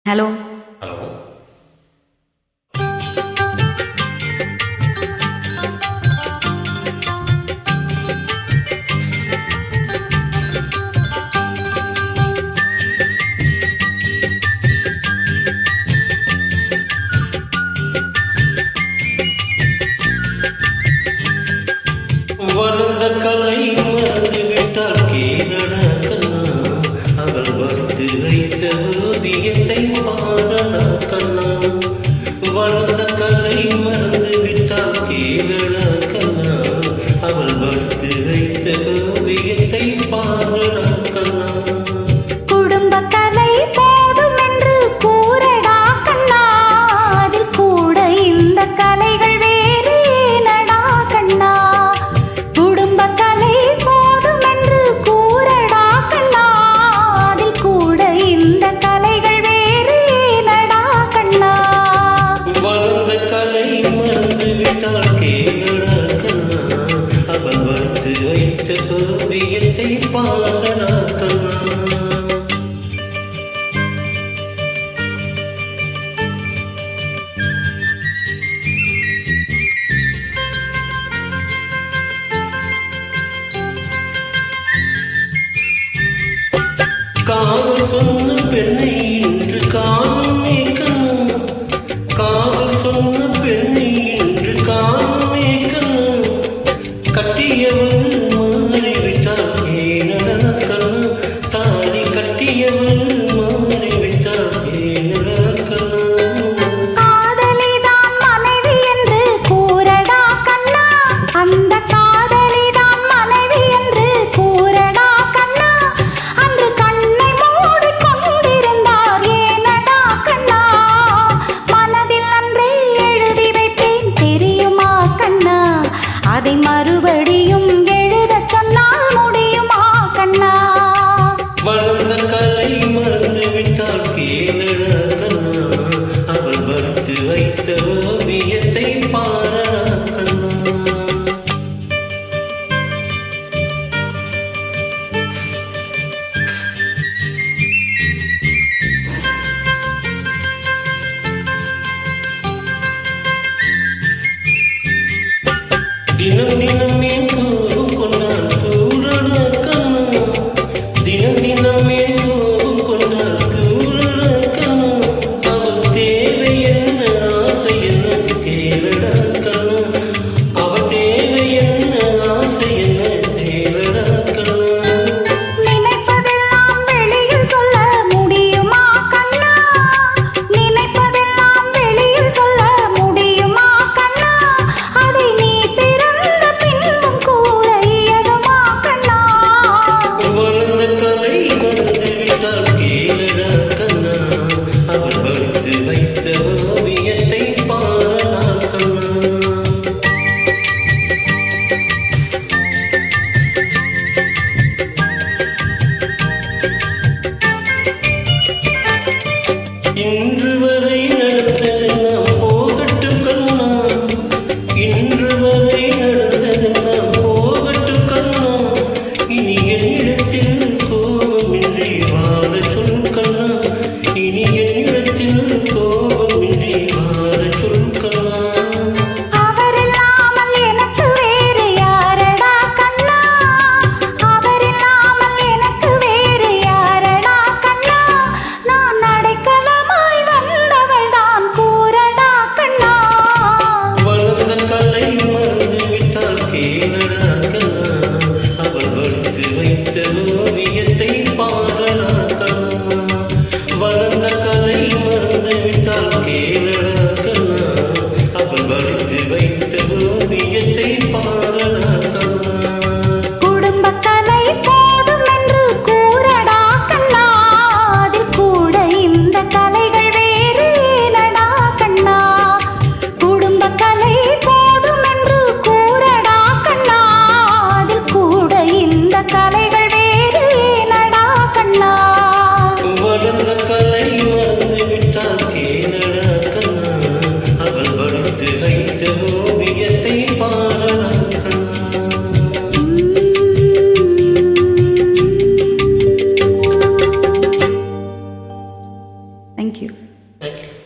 Hello. Hello. வளர்ந்த கலை மறந்து விட்டால் கேளடா கண்ணா, அவள் வறுத்து வைத்த ஓவியத்தை பாரடா கண்ணா. வளர்ந்த கலை மறந்து விட்டால் கேளடா கண்ணா, அவள் வறுத்து வைத்த ஓவியத்தை பாரடா கண்ணா. குடும்ப கலை போதும் என்று கூறடா கண்ணா, அதில் கூட இந்த கலைகள் வேறு ஏனடா கண்ணா. குடும்ப கலை போதும் என்று கூறடா கண்ணா, அதில் கூட இந்த கலைகள் வேறு ஏனடா கண்ணா. வளர்ந்த கலை மறந்து விட்டால் கேளடா கண்ணா, அவள் வறுத்து வைத்த ஓவியத்தை பாரடா கண்ணா. காதல் சொன்ன பெண்ணை இன்று காணுமே கண்ணா, காதல் சொன்ன பெண்ணை இன்று காணுமே கண்ணா. கட்டியவள் மாறிவிட்டாள் ஏனடா கண்ணா, தாலி கட்டியவள் மாறிவிட்டாள் ஏனடா கண்ணா. காதலிதான் மனைவி என்று கூறடா கண்ணா, அந்த காதலிதான் மனைவி என்று கூறடா கண்ணா. அன்று கண்ணை மூடி கொண்டிருந்தார் ஏனடா கண்ணா, மனதில் அன்றே எழுதி வைத்தேன் தெரியுமா கண்ணா. அதை மறுபடியும் எழுதச் சொன்னால் முடியுமா கண்ணா. வளர்ந்த கலை மறந்து விட்டால் கேளடா கண்ணா, அவள் வறுத்து வைத்த ஓவியத்தை பாரடா கண்ணா. தினம் தினம் என் கோபம் கொண்டால் கூறடா கண்ணா, தினம் தினம் என் கோபம் கொண்டால் கூறடா கண்ணா. தேங்க்யூ. தேங்க்யூ.